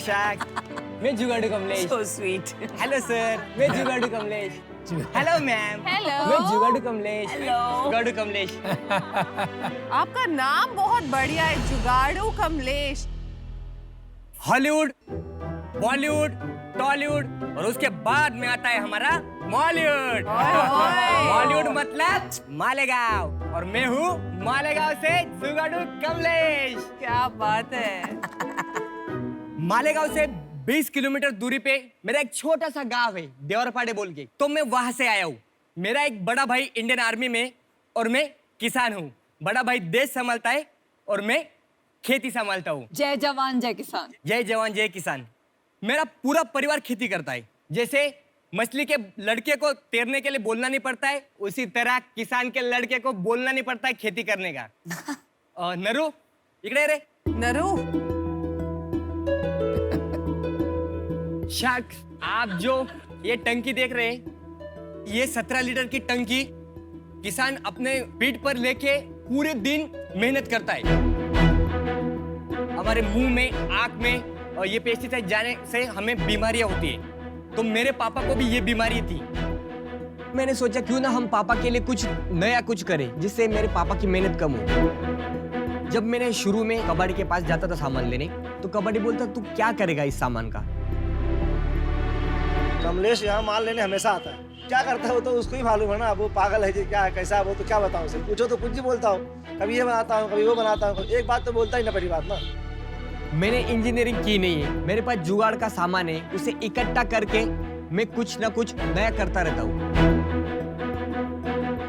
शैक। मैं जुगाड़ू Kamlesh. So sweet. Hello sir, मैं जुगाड़ू कमलेश। Hello ma'am. हेलो। मैं जुगाड़ू कमलेश। Hello. जुगाड़ू कमलेश। आपका नाम बहुत बढ़िया है, जुगाड़ू कमलेश। हॉलीवुड, बॉलीवुड, टॉलीवुड और उसके बाद में आता है हमारा मॉलीवुड। मॉलीवुड मतलब मालेगांव और मैं हूँ मालेगांव से जुगाड़ू कमलेश। क्या बात है। मालेगांव से 20 किलोमीटर दूरी पे मेरा एक छोटा सा गांव है देवरपाड़े बोल के, तो मैं वहां से आया हूँ। मेरा एक बड़ा भाई इंडियन आर्मी में और मैं किसान हूँ। बड़ा भाई देश संभालता है और मैं खेती संभालता हूँ। जय जवान जय किसान। जय जवान जय किसान। मेरा पूरा परिवार खेती करता है। जैसे मछली के लड़के को तैरने के लिए बोलना नहीं पड़ता है, उसी तरह किसान के लड़के को बोलना नहीं पड़ता है खेती करने का। नरू इकड़े रे। नरू, शख्स, आप जो ये टंकी देख रहे हैं, ये 17 लीटर की टंकी किसान अपने पीठ पर लेके पूरे दिन मेहनत करता है। हमारे मुंह में, आंख में और ये पेस्टिसाइड जाने से हमें बीमारियां होती है। तो मेरे पापा को भी ये बीमारी थी। मैंने सोचा क्यों ना हम पापा के लिए कुछ नया कुछ करें जिससे मेरे पापा की मेहनत कम हो। जब मैंने शुरू में कबाड़ी के पास जाता था सामान लेने, तो कबाड़ी बोलता तू क्या करेगा इस सामान का। कमलेश यहाँ माल लेने हमेशा आता है। क्या करता है वो तो उसको ही मालूम है ना। वो पागल है जी, क्या है कैसा है वो तो क्या बताऊँ उसे। पूछो तो कुछ ही बोलता हूँ, कभी ये बनाता हूँ कभी वो बनाता हूँ। एक बात तो बोलता ही ना, पहली बात ना। मैंने इंजीनियरिंग की नहीं है, मेरे पास जुगाड़ का सामान है, उसे इकट्ठा करके मैं कुछ ना कुछ नया करता रहता हूँ।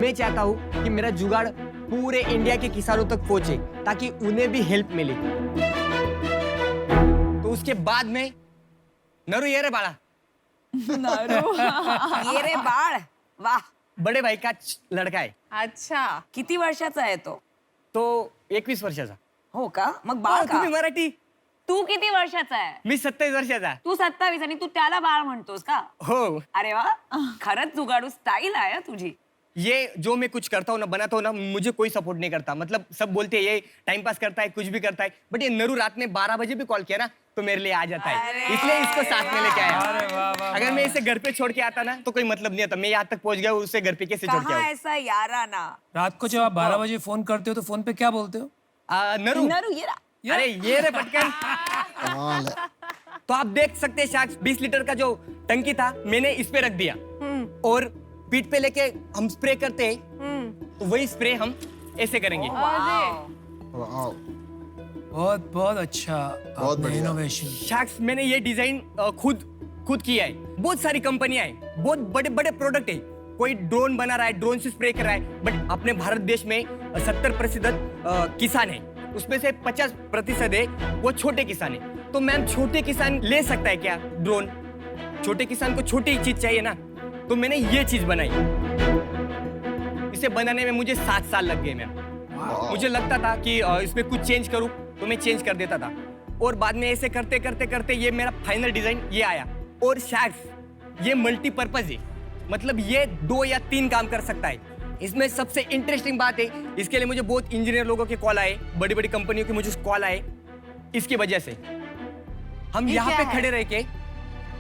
मैं चाहता हूँ कि मेरा जुगाड़ पूरे इंडिया के किसानों तक पहुंचे ताकि उन्हें भी हेल्प मिले। तो उसके बाद में नरू ये रे बाड़ा, ये रे बाळ, वाह. बड़े भाई का लड़का आहे। अच्छा, किती वर्षाचा आहे तो? तो 21 वर्षाचा। हो का? मग बाळ का? तुम्ही मराठी, तू किती वर्षाचा आहे? मी 27 वर्षाचा। तू 27 आणि तू त्याला बाळ म्हणतोस का? हो, अरे वा, खरंच जुगाडू स्टाईल आहे हं तुझी. ये जो मैं कुछ करता हूँ ना, बनाता हूँ ना, मुझे कोई सपोर्ट नहीं करता। मतलब सब बोलते हैं ये टाइम पास करता है, कुछ भी करता है, बट ये नरू रात में 12 बजे भी कॉल किया ना तो मेरे लिए आ जाता है, इसलिए इसको साथ में लेके आया। अगर मैं इसे घर पे छोड़ के आता ना तो कोई मतलब नहीं आता। मैं यहाँ तक पहुँच गया, उसे घर पे कैसे छोड़ के कहाँ आऊँ? ऐसा याराना. रात को जब आप 12 बजे फोन करते हो तो फोन पे क्या बोलते हो? नरू, नरू ये रहा. अरे ये रे पटकन। तो आप देख सकते हैं शाक्स, 20 लीटर का जो टंकी था मैंने इस पे रख दिया और पीठ पे लेके हम स्प्रे करते हैं, तो वही स्प्रे हम ऐसे करेंगे। बहुत बहुत अच्छा, बहुत बढ़िया। इनोवेशन। शाक्स, मैंने ये डिजाइन खुद किया है। बहुत सारी कंपनियां हैं, बहुत बड़े बड़े प्रोडक्ट है। कोई ड्रोन बना रहा है, ड्रोन से स्प्रे कर रहा है, बट अपने भारत देश में 70% किसान है, उसमें से 50% है वो छोटे किसान है। तो मैम, छोटे किसान ले सकता है क्या ड्रोन? छोटे किसान को छोटी चीज चाहिए ना, तो मैंने ये चीज बनाई। इसे बनाने में मुझे 7 साल लग गए मैम। मुझे लगता था कि इसमें कुछ चेंज करूं तो मैं चेंज कर देता था, और बाद में ऐसे करते करते करते ये मेरा फाइनल डिजाइन ये आया। और शायद ये मल्टीपर्पज है, मतलब ये 2 या 3 काम कर सकता है। इसमें सबसे इंटरेस्टिंग बात है, इसके लिए मुझे बहुत इंजीनियर लोगों के कॉल आए, बड़ी बड़ी कंपनियों के मुझे कॉल आए। इसकी वजह से हम यहाँ पे खड़े रह के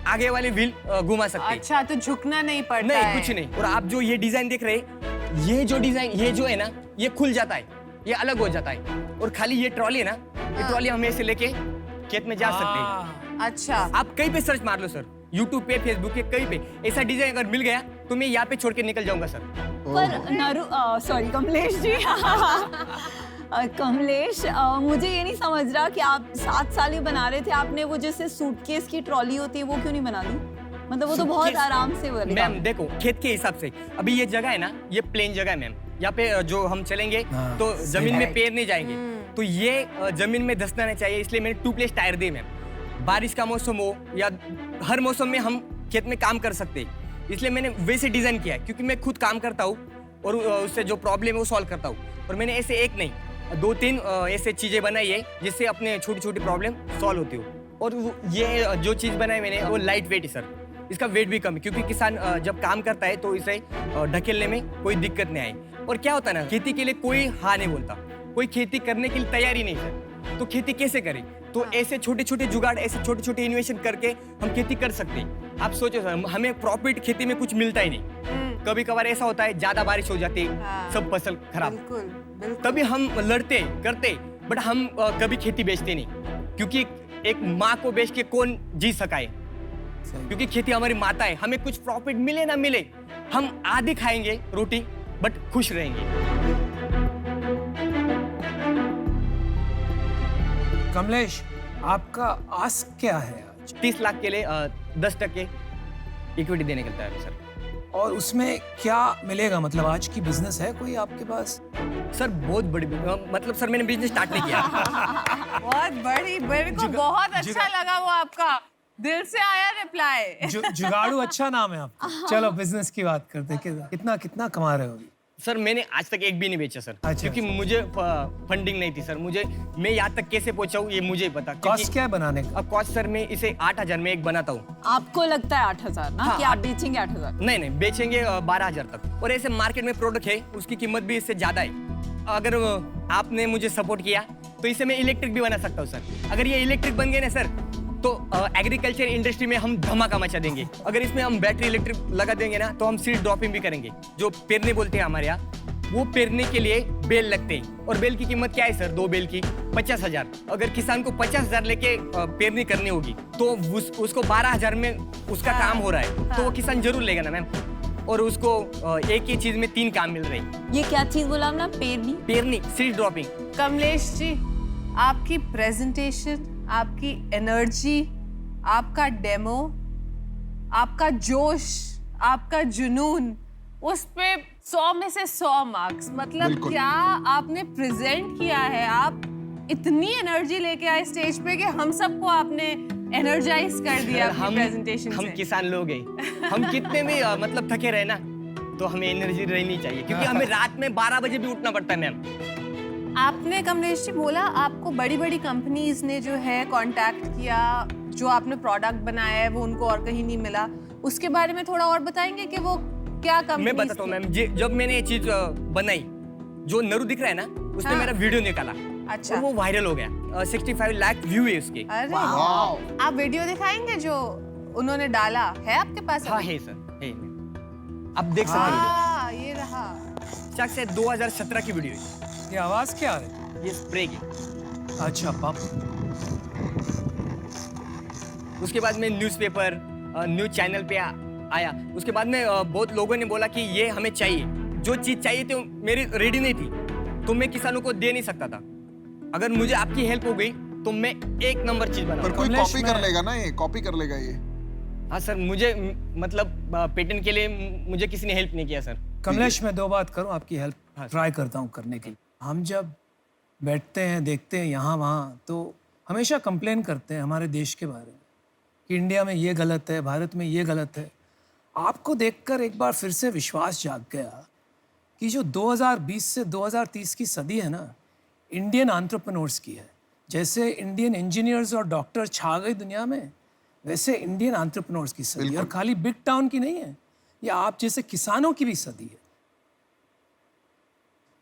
आगे वाले व्हील घुमा सकते हैं। अच्छा, तो झुकना नहीं पड़ता नहीं, है। कुछ नहीं। और आप जो ये डिजाइन देख रहे हैं, ये जो डिजाइन, ये जो है ना, ये खुल जाता है, ये अलग हो जाता है। और खाली ये ट्रॉली है ना, ये ट्रॉली हम ऐसे लेके खेत में जा सकते हैं। अच्छा, आप कहीं पे सर्च मार लो सर, यूट्यूब पे, फेसबुक पे, कहीं पे ऐसा डिजाइन अगर मिल गया तो मैं यहाँ पे छोड़ के निकल जाऊंगा सर। पर नरू, सॉरी कमलेश जी। कमलेश, मुझे ये नहीं समझ रहा कि आप 7 साल ही बना रहे थे, आपने वो जैसे सूटकेस की ट्रॉली होती है वो क्यों नहीं बना दी? मतलब वो तो बहुत सूटकेस- आराम से बनेगा। मैम देखो, खेत के हिसाब से अभी ये जगह है ना, ये प्लेन जगह है मैम। यहाँ पे जो हम चलेंगे हाँ, तो जमीन में right. पैर नहीं जाएंगे, तो ये जमीन में धंसना नहीं चाहिए, इसलिए मैंने 2 प्लेस टायर दिए मैम। बारिश का मौसम हो या हर मौसम में हम खेत में काम कर सकते हैं, इसलिए मैंने वैसे डिजाइन किया है। क्योंकि मैं खुद काम करता हूँ और उससे जो प्रॉब्लम है वो सॉल्व करता हूँ, और मैंने ऐसे एक नहीं 2-3 ऐसे चीजें बनाई है जिससे अपने छोटी छोटी प्रॉब्लम सॉल्व होती हो। और ये जो चीज बनाई मैंने वो लाइट वेट है सर, इसका वेट भी कम है, क्योंकि किसान जब काम करता है तो इसे ढकेलने में कोई दिक्कत नहीं आई। और क्या होता है ना, खेती के लिए कोई हाँ नहीं बोलता, कोई खेती करने के लिए तैयार ही नहीं सर, तो खेती कैसे करें? तो ऐसे छोटे छोटे जुगाड़, ऐसे छोटे छोटे इन्वेशन करके हम खेती कर सकते हैं। आप सोचो सर, हमें प्रॉफिट खेती में कुछ मिलता ही नहीं। कभी कभार ऐसा होता है ज्यादा बारिश हो जाती है, सब फसल खराब, बिल्कुल बिल्कुल। तभी हम लड़ते करते, बट हम कभी खेती बेचते नहीं, क्योंकि एक माँ को बेच के कौन जी सका है? क्योंकि खेती हमारी माता है। हमें कुछ प्रॉफिट मिले ना मिले, हम आधी खाएंगे रोटी बट खुश रहेंगे। कमलेश, आपका आस्क क्या है आज? 30 लाख के लिए 10% इक्विटी देने का तैयार है सर। और उसमें क्या मिलेगा? मतलब आज की बिजनेस है कोई आपके पास? सर बहुत बड़ी मतलब सर मैंने बिजनेस स्टार्ट नहीं किया। बहुत बड़ी, मेरे को बहुत अच्छा लगा वो आपका दिल से आया रिप्लाई। जुगाड़ू अच्छा नाम है आपका। चलो बिजनेस की बात करते हैं। कितना कितना कमा रहे हो अभी? सर मैंने आज तक एक भी नहीं बेचा सर, अच्छा, क्योंकि मुझे फंडिंग नहीं थी सर। मैं यहाँ तक कैसे पहुंचा हूँ ये मुझे ही पता। कॉस्ट क्या है बनाने का? अब कॉस्ट सर मैं इसे 8,000 में एक बनाता हूँ। आपको लगता है 8,000 ना हाँ, कि आप बेचेंगे 8,000? नहीं बेचेंगे 12,000 तक। और ऐसे मार्केट में प्रोडक्ट है उसकी कीमत भी इससे ज्यादा है। अगर आपने मुझे सपोर्ट किया तो इसे मैं इलेक्ट्रिक भी बना सकता हूँ सर। अगर ये इलेक्ट्रिक बन गए ना सर, तो एग्रीकल्चर इंडस्ट्री में हम धमाका मचा देंगे। अगर इसमें हम बैटरी इलेक्ट्रिक लगा देंगे ना, तो हम सीड ड्रॉपिंग भी करेंगे। जो पेरने बोलते हैं हमारे यहाँ, वो पेरने के लिए बेल लगते हैं। और बेल की कीमत क्या है सर? 2 बेल की 50,000। अगर किसान को 50,000 लेके पेरनी करनी होगी, तो उसको 12,000 में उसका काम हो रहा है, तो वो किसान जरूर लेगा ना मैम। और उसको एक ही चीज में 3 काम मिल रहे हैं। ये क्या चीज बोला आपने? पेरनी, सीड ड्रॉपिंग। कमलेश जी, आपकी प्रेजेंटेशन, आपकी एनर्जी, आपका डेमो, आपका जोश, आपका जुनून, उस पे 100 में से 100 मार्क्स। मतलब क्या आपने प्रेजेंट किया है। आप इतनी एनर्जी लेके आए स्टेज पे कि हम सबको आपने एनर्जाइज कर दिया अपनी प्रेजेंटेशन हम से। किसान लोग हैं, हम कितने भी मतलब थके रहे ना, तो हमें एनर्जी रहनी चाहिए, क्योंकि हमें रात में 12 बजे भी उठना पड़ता है मैम। आपने कमलेश जी बोला आपको बड़ी बड़ी कंपनीज ने जो है कांटेक्ट किया, जो आपने प्रोडक्ट बनाया है वो उनको और कहीं नहीं मिला। उसके बारे में थोड़ा और बताएंगे कि वो क्या कंपनी? मैं बताता हूँ मैम। जब मैंने ये चीज बनाई, जो नरू दिख रहा है ना, उसने हाँ। मेरा वीडियो निकाला। अच्छा। और वो वायरल हो गया। 65 लाख व्यू है उसके। अरे आप वीडियो दिखाएंगे जो उन्होंने डाला है आपके पास? हाँ है सर, है। आप देख सकते हैं वीडियो। हाँ, ये रहा। शायद से 2017 की वीडियो है। ये आवाज क्या आ रही है? ये स्प्रे की। अच्छा पंप। उसके बाद में न्यूज़पेपर, न्यूज चैनल पे आया। उसके बाद में बहुत लोगों ने बोला कि ये हमें चाहिए। जो चीज चाहिए थी मेरी रेडी नहीं थी, तो मैं किसानों को दे नहीं सकता था। अगर मुझे आपकी हेल्प हो गई तो मैं एक नंबर चीज पर बनाऊंगा। कोई कॉपी कर लेगा ना, ये कॉपी कर लेगा ये। हाँ सर, मुझे मतलब पेटेंट के लिए मुझे किसी ने हेल्प नहीं किया सर। कमलेश, मैं 2 बात करूं, आपकी हेल्प हाँ। ट्राई करता हूं करने की। हम जब बैठते हैं, देखते हैं यहाँ वहाँ, तो हमेशा कंप्लेन करते हैं हमारे देश के बारे में कि इंडिया में ये गलत है, भारत में ये गलत है। आपको देखकर एक बार फिर से विश्वास जाग गया कि जो 2020 से 2030 की सदी है ना, इंडियन एंटरप्रेन्योर्स की है। जैसे इंडियन इंजीनियर्स और डॉक्टर छा गए दुनिया में, वैसे इंडियन एंटरप्रेन्योर्स की सदी। और खाली बिग टाउन की नहीं है, ये आप जैसे किसानों की भी सदी है।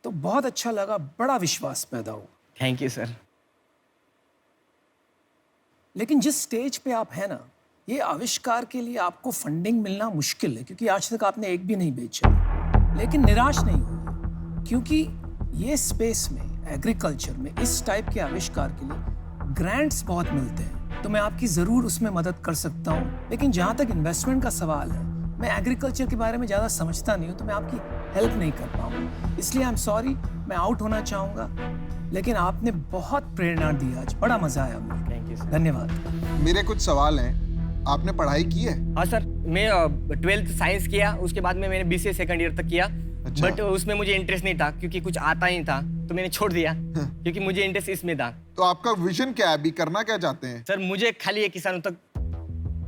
तो बहुत अच्छा लगा, बड़ा विश्वास पैदा हुआ। Thank you sir. लेकिन जिस स्टेज पे आप हैं ना, ये आविष्कार के लिए आपको फंडिंग मिलना मुश्किल है, क्योंकि आज तक आपने एक भी नहीं बेचा। लेकिन निराश नहीं होइए, क्योंकि ये स्पेस में, एग्रीकल्चर में, इस टाइप के आविष्कार के लिए ग्रांट्स बहुत मिलते हैं। तो मैं आपकी ज़रूर उसमें मदद कर सकता हूँ। लेकिन जहाँ तक इन्वेस्टमेंट का सवाल है, मैं एग्रीकल्चर के बारे में ज़्यादा समझता नहीं हूँ, तो मैं आपकी हेल्प नहीं कर पाऊँगा। इसलिए आई एम सॉरी, मैं आउट होना चाहूँगा। लेकिन आपने बहुत प्रेरणा दी आज, बड़ा मज़ा आया मुझे। Thank you sir. धन्यवाद। मेरे कुछ सवाल हैं। आपने पढ़ाई की है? हाँ सर, मैं 12th साइंस किया, उसके बाद में मैंने BCA सेकंड ईयर तक किया। अच्छा। बट उसमें मुझे इंटरेस्ट नहीं था, क्योंकि कुछ आता ही नहीं था, तो मैंने छोड़ दिया, क्योंकि मुझे इंटरेस्ट इसमें था। तो आपका विजन क्या है? अभी करना क्या चाहते हैं? सर मुझे खाली ये किसानों तक,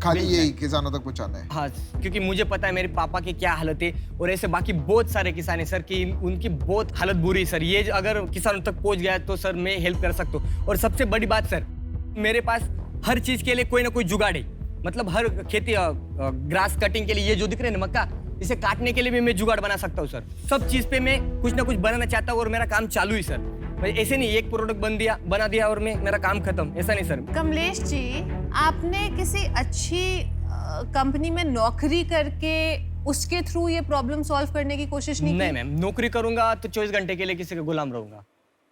खाली यही किसानों तक पहुंचाना है? हाँ, क्योंकि मुझे पता है मेरे पापा की क्या हालत है, और ऐसे बाकी बहुत सारे किसान हैं सर कि उनकी बहुत हालत बुरी है सर। ये अगर किसानों तक पहुंच गया तो सर मैं हेल्प कर सकता हूँ। और सबसे बड़ी बात सर, मेरे पास हर चीज के लिए कोई ना कोई जुगाड़ है। मतलब हर खेती, ग्रास कटिंग के लिए ये जो दिख रहे हैं ना मक्का, इसे काटने के लिए भी मैं जुगाड़ बना सकता हूँ सर। सब चीज पे मैं कुछ ना कुछ बनाना चाहता हूँ, और मेरा काम चालू ही सर। ऐसे नहीं एक प्रोडक्ट बना दिया और मेरा काम खत्म, ऐसा नहीं सर। कमलेश जी, आपने किसी अच्छी कंपनी में नौकरी करके उसके थ्रू ये प्रॉब्लम सॉल्व करने की कोशिश नहीं नहीं की? मैम, नौकरी करूंगा तो 24 घंटे के लिए किसी का गुलाम रहूंगा,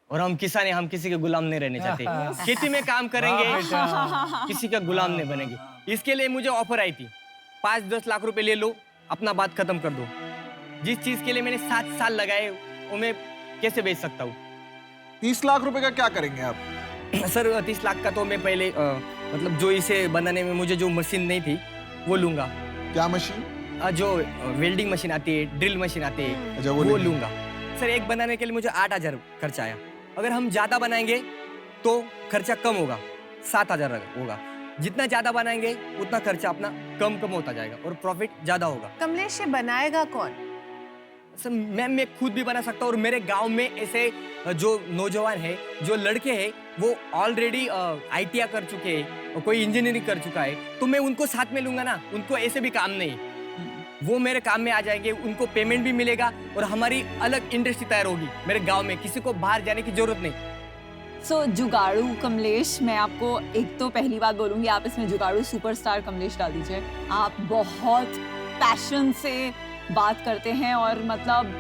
और हम किसान हैं, हम किसी के गुलाम नहीं रहने चाहते। खेती में काम करेंगे, किसी का गुलाम नहीं बनेंगे। इसके लिए मुझे ऑफर आई थी, 5-10 लाख रुपए ले लो, अपना बात खत्म कर दो। जिस चीज के लिए मैंने 7 साल लगाए वो मैं कैसे बेच सकता हूँ? 30 लाख रुपए का क्या करेंगे आप? सर 30 लाख का तो मैं पहले मतलब जो इसे बनाने में मुझे जो मशीन नहीं थी वो लूंगा। क्या मशीन? जो वेल्डिंग मशीन आती है, ड्रिल मशीन आती है, अच्छा, वो लेंगे। लूंगा। सर एक बनाने के लिए मुझे 8,000 खर्चा आया। अगर हम ज्यादा बनाएंगे तो खर्चा कम होगा, 7,000 होगा। जितना ज्यादा बनाएंगे उतना खर्चा अपना कम होता जाएगा और प्रॉफिट ज्यादा होगा। कमलेश, ये बनाएगा कौन? सर मैम, मैं खुद भी बना सकता हूँ, और मेरे गांव में ऐसे जो नौजवान है, जो लड़के हैं, वो ऑलरेडी ITI कर चुके हैं और कोई इंजीनियरिंग कर चुका है, तो मैं उनको साथ में लूंगा ना। उनको ऐसे भी काम नहीं, वो मेरे काम में आ जाएंगे, उनको पेमेंट भी मिलेगा और हमारी अलग इंडस्ट्री तैयार होगी मेरे गांव में। किसी को बाहर जाने की जरूरत नहीं। सो जुगाड़ू कमलेश, मैं आपको एक तो पहली बात बोलूंगी, आप इसमें जुगाड़ू सुपरस्टार कमलेश डाल दीजिए। आप बहुत पैशन से बात करते हैं और मतलब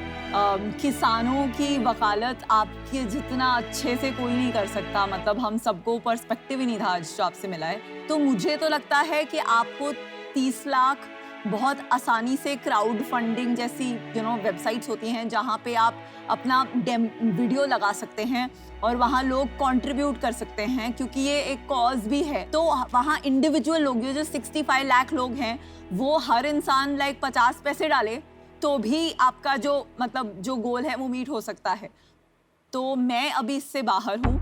किसानों की वकालत आपके जितना अच्छे से कोई नहीं कर सकता। मतलब हम सबको पर्सपेक्टिव ही नहीं था आज जो आपसे मिला है। तो मुझे तो लगता है कि आपको 30 लाख बहुत आसानी से क्राउड फंडिंग जैसी वेबसाइट्स होती हैं जहाँ पे आप अपना वीडियो लगा सकते हैं और वहाँ लोग कंट्रीब्यूट कर सकते हैं, क्योंकि ये एक कॉज भी है। तो वहाँ इंडिविजुअल लोग जो 65 लाख लोग हैं, वो हर इंसान लाइक 50 पैसे डाले तो भी आपका जो मतलब जो गोल है वो मीट हो सकता है। तो मैं अभी इससे बाहर हूँ,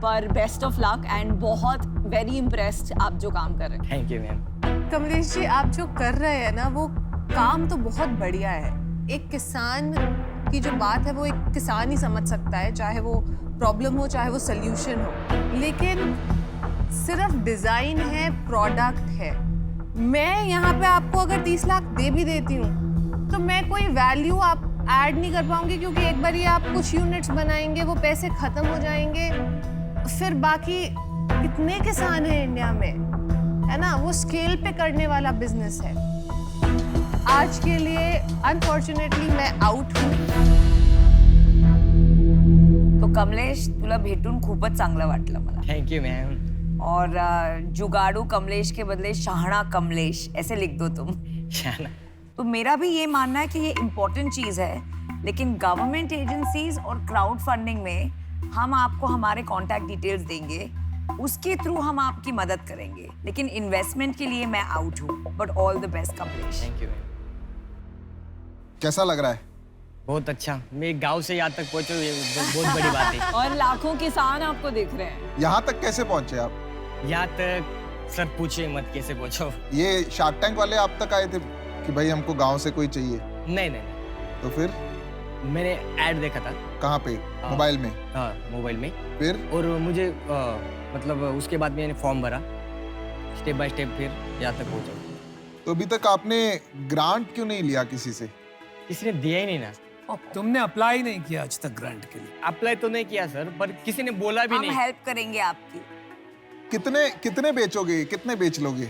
पर बेस्ट ऑफ लक एंड बहुत वेरी इम्प्रेस्ड आप जो काम कर रहे हैं। Thank you ma'am. Kamlesh ji, आप जो कर रहे हैं ना, वो काम तो बहुत बढ़िया है। एक किसान की जो बात है वो एक किसान ही समझ सकता है, चाहे वो प्रॉब्लम हो चाहे वो सल्यूशन हो। लेकिन सिर्फ डिजाइन है, प्रोडक्ट है। मैं यहाँ पे आपको अगर 30 लाख दे भी देती हूँ तो मैं कोई वैल्यू आप ऐड नहीं कर पाऊंगी, क्योंकि एक बार ये आप कुछ यूनिट्स बनाएंगे, वो पैसे खत्म हो जाएंगे। फिर बाकी कितने किसान हैं इंडिया में, है ना? वो स्केल पे करने वाला बिजनेस है। आज के लिए अनफॉर्चुनेटली मैं आउट हूँ। तो कमलेश, तुला भेटून खूपच चांगलं वाटलं मला। Thank you ma'am. और जुगाड़ू कमलेश के बदले शाहना कमलेश ऐसे लिख दो तुम। शाना। तो मेरा भी ये मानना है कि ये इम्पोर्टेंट चीज़ है, लेकिन गवर्नमेंट एजेंसीज और क्राउड फंडिंग में हम आपको हमारे कॉन्टैक्ट डिटेल्स देंगे, उसके थ्रू हम आपकी मदद करेंगे। लेकिन इन्वेस्टमेंट के लिए मैं आउट हूँ। But all the best Kamlesh. Thank you ma'am. कैसा लग रहा है? बहुत अच्छा। मैं गांव से यहाँ तक पहुँचा, ये बहुत बड़ी बात है। और लाखों किसान आपको देख रहे हैं। यहाँ तक कैसे पहुंचे आप? यहाँ तक सर पूछे मत कैसे पहुँचो। ये शार्क टैंक वाले आप तक आए थे कि भाई हमको गांव से कोई चाहिए? नहीं, तो फिर मैंने ऐड देखा था। कहाँ पे? मोबाइल में? हाँ, मोबाइल में। फिर? और मुझे मतलब उसके बाद मैंने फॉर्म भरा, स्टेप बाय स्टेप फिर यहाँ तक पहुँचा। तो अभी तक आपने ग्रांट क्यों नहीं लिया किसी से? किसी ने दिया ही नहीं ना। तुमने अप्लाई नहीं किया आज तक ग्रांट के लिए? अप्लाई तो नहीं किया सर, पर किसी ने बोला भी हम नहीं। हेल्प करेंगे आपकी। कितने बेचोगे? कितने बेच लोगे?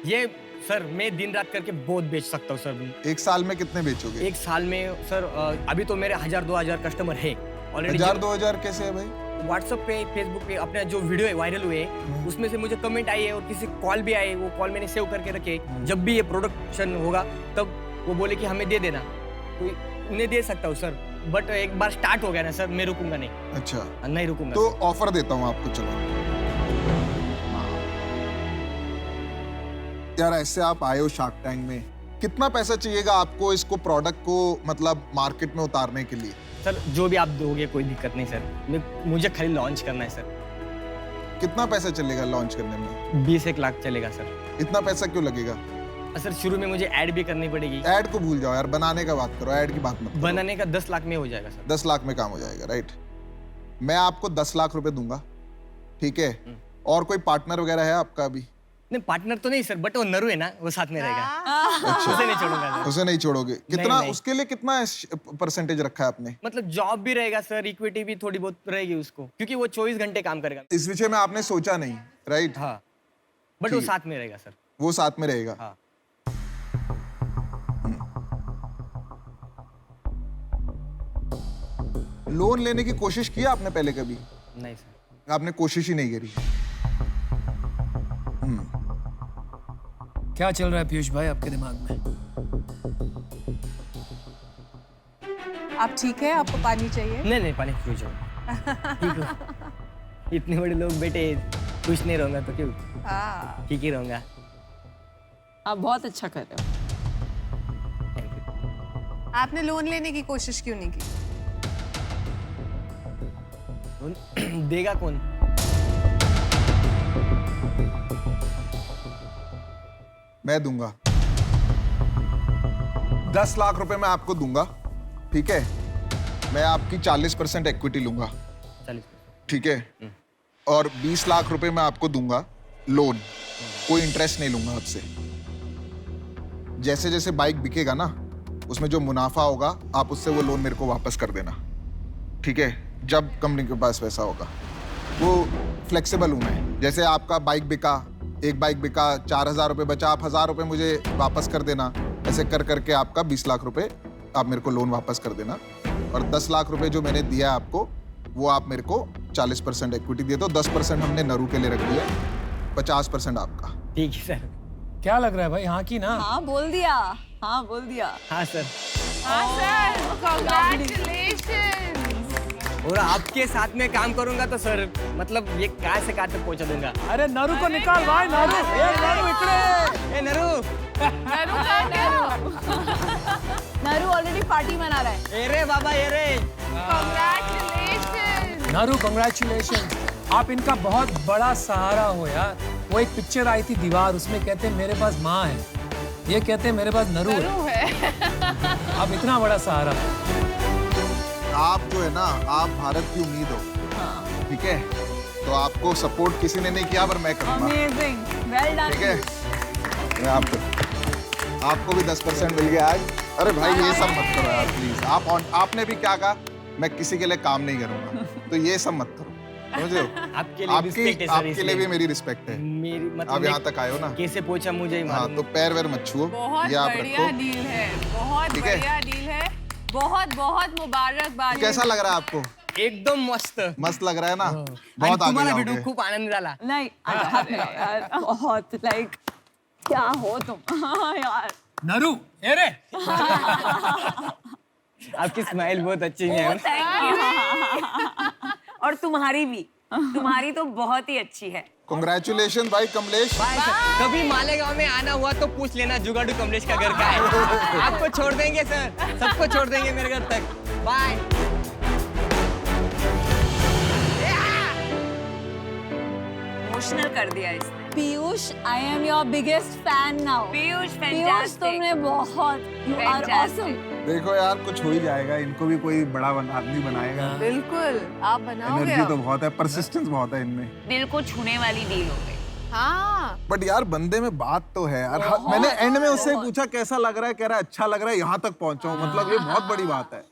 ये सर मैं दिन रात करके बहुत बेच सकता हूँ सर। एक साल में कितने बेचोगे? एक साल में सर अभी तो मेरे 1000-2000 कस्टमर है ऑलरेडी। 1000-2000 कैसे है भाई? व्हाट्सएप पे, फेसबुक पे अपने जो वीडियो है वायरल हुए, उसमें से मुझे कमेंट आई है और किसी कॉल भी आए। वो कॉल मैंने सेव करके रखे। जब भी ये प्रोडक्शन होगा तब वो बोले कि हमें दे देना, तो उन्हें दे सकता हूँ सर। बट एक बार स्टार्ट हो गया ना सर, मैं रुकूंगा नहीं। अच्छा, नहीं रुकूंगा। तो ऑफर देता हूँ आपको, चलो। यार ऐसे आप आए हो शार्क टैंक में, कितना पैसा चाहिएगा आपको इसको प्रोडक्ट को मतलब मार्केट में उतारने के लिए? सर जो भी आप दोगे कोई दिक्कत नहीं सर, मुझे खाली लॉन्च करना है सर। कितना पैसा चलेगा लॉन्च करने में? 20-1 लाख चलेगा सर। इतना पैसा क्यों लगेगा? सर शुरू में मुझे ऐड भी करनी पड़ेगी। ऐड को भूल जाओ यार, बनाने का बात करो, ऐड की बात मत करो। बनाने का 10 लाख में हो जाएगा सर। 10 लाख में काम हो जाएगा, राइट? मैं आपको 10 लाख रुपए दूंगा, ठीक है? और कोई पार्टनर वगैरह है आपका अभी? नहीं पार्टनर तो नहीं सर, बट वो नरू है ना, वो साथ में रहेगा। उसे नहीं छोड़ूंगा सर। उसे नहीं छोड़ोगे? कितना नहीं। उसके लिए कितना परसेंटेज रखा है आपने? मतलब जॉब भी रहेगा सर, इक्विटी भी थोड़ी बहुत रहेगी उसको, क्योंकि वो 24 घंटे काम करेगा। इस विषय में आपने सोचा नहीं, राइट? हाँ, बट वो ठीक। साथ में रहेगा सर। वो साथ में रहेगा। हाँ। लोन लेने की कोशिश की आपने पहले कभी? नहीं सर। आपने कोशिश ही नहीं करी। क्या चल रहा है पीयूष भाई आपके दिमाग में? आप ठीक है? आपको पानी चाहिए? नहीं पानी क्यों चाहिए? ठीक हो। इतने बड़े लोग बेटे, खुश नहीं रहूंगा तो क्यों? हाँ। ठीक ही रहूंगा। आप बहुत अच्छा कर रहे हो। Thank you. आपने लोन लेने की कोशिश क्यों नहीं की? देगा कौन? मैं दूंगा 10 लाख रुपए मैं आपको दूंगा, ठीक है? मैं आपकी 40% इक्विटी लूंगा, 40। ठीक है? और 20 लाख रुपए मैं आपको दूंगा लोन, कोई इंटरेस्ट नहीं लूंगा आपसे। जैसे जैसे बाइक बिकेगा ना, उसमें जो मुनाफा होगा आप उससे वो लोन मेरे को वापस कर देना, ठीक है? जब कंपनी के पास पैसा होगा। वो फ्लेक्सिबल हूं मैं। जैसे आपका बाइक बिका, एक बाइक बिका, 4,000 रुपये बचा, आप 1,000 रुपये मुझे वापस कर देना। ऐसे कर करके आपका 20 लाख रुपए आप मेरे को लोन वापस कर देना। और 10 लाख रुपए जो मैंने दिया आपको, वो आप मेरे को 40% इक्विटी दे दो। 10% हमने नरू के लिए रख दिया, 50% आपका। ठीक है सर। क्या लग रहा है भाई, हाँ की ना? हाँ बोल दिया, हाँ बोल दिया। हाँ सर। हाँ सर, कांग्रेचुलेशंस। और आपके साथ में काम करूंगा तो सर मतलब ये कहाँ से कहाँ तक पहुंचा दूंगा। अरे नरू को निकाल भाई, नरू नरू इकडे। ए नरू, नरू ऑलरेडी पार्टी मना रहा है। ए रे बाबा, ए रे। कांग्रेचुलेशंस। नरू कांग्रेचुलेशन, आप इनका बहुत बड़ा सहारा हो यार। वो एक पिक्चर आई थी दीवार, उसमें कहते हैं मेरे पास माँ है, ये कहते हैं मेरे पास नरू है। आप इतना बड़ा सहारा। आप जो है ना, आप भारत की उम्मीद हो, ठीक है? तो आपको सपोर्ट किसी ने नहीं किया, पर मैं करूंगा, अमेजिंग, वेल डन। ठीक है? मैं आपको भी 10% मिल गया आज। अरे भाई ये सब मत करो यार प्लीज। आपने भी क्या कहा, मैं किसी के लिए काम नहीं करूंगा, तो ये सब मत करो, समझ रहे हो? आपके लिए respect है सर, आपके लिए इसलिए। भी मेरी रिस्पेक्ट है। मेरी मतलब अब यहाँ तक आए हो ना, कैसे पहुंचा मुझे ही हाँ, मालूम। तो पैर वैर मत छुओ, बहुत ये आप बढ़िया रखो। डील है, बहुत ठीक है? बढ़िया डील है। बहुत बहुत मुबारकबाद। कैसा लग रहा है आपको? एकदम मस्त। मस्त लग रहा है ना? आणि बहुत आगे तुम्हाला जाओगे। भेटून खूप आनंद झाला। नहीं हाथ में यार, बहुत लाइक क्या हो तुम। हाँ यार नरू ए रे। आपकी स्माइल बहुत अच्छी है। और तुम्हारी भी, तुम्हारी तो बहुत ही अच्छी है। कांग्रेचुलेशन भाई कमलेश। Bye sir. कभी मालेगांव में आना हुआ तो पूछ लेना, जुगाड़ू कमलेश का घर का है। आपको छोड़ देंगे सर, सबको छोड़ देंगे मेरे घर तक। बाय। इमोशनल कर दिया इसने। Piyush, I am your biggest fan now. Piyush Piyush fantastic। तुमने बहुत, यू आर Fantastic। ऑसम। देखो यार, कुछ हो ही जाएगा, इनको भी कोई बड़ा आदमी बनाएगा। बिल्कुल, आप बनाओगे। एनर्जी तो अब। बहुत है, परसिस्टेंस बहुत है इनमें। दिल को छूने वाली डील हो गई। हाँ, बट यार बंदे में बात तो है यार। मैंने एंड में उससे पूछा कैसा लग रहा है, कह रहा है अच्छा लग रहा है, यहाँ तक पहुंचा हूँ। मतलब ये बहुत बड़ी बात है।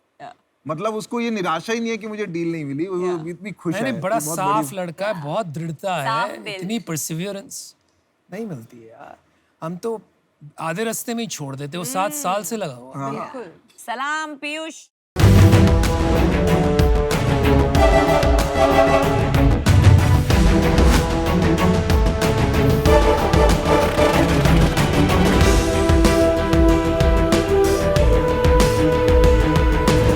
मतलब उसको ये निराशा ही नहीं है कि मुझे डील नहीं मिली, वो इतनी खुश है। मैंने बड़ा कि बहुत साफ लड़का है, बहुत दृढ़ता साफ है, दिल। इतनी परसिवियरेंस नहीं मिलती है यार। हम तो आधे रास्ते में ही छोड़ देते, वो 7 साल से लगा हुआ। सलाम पीयूष।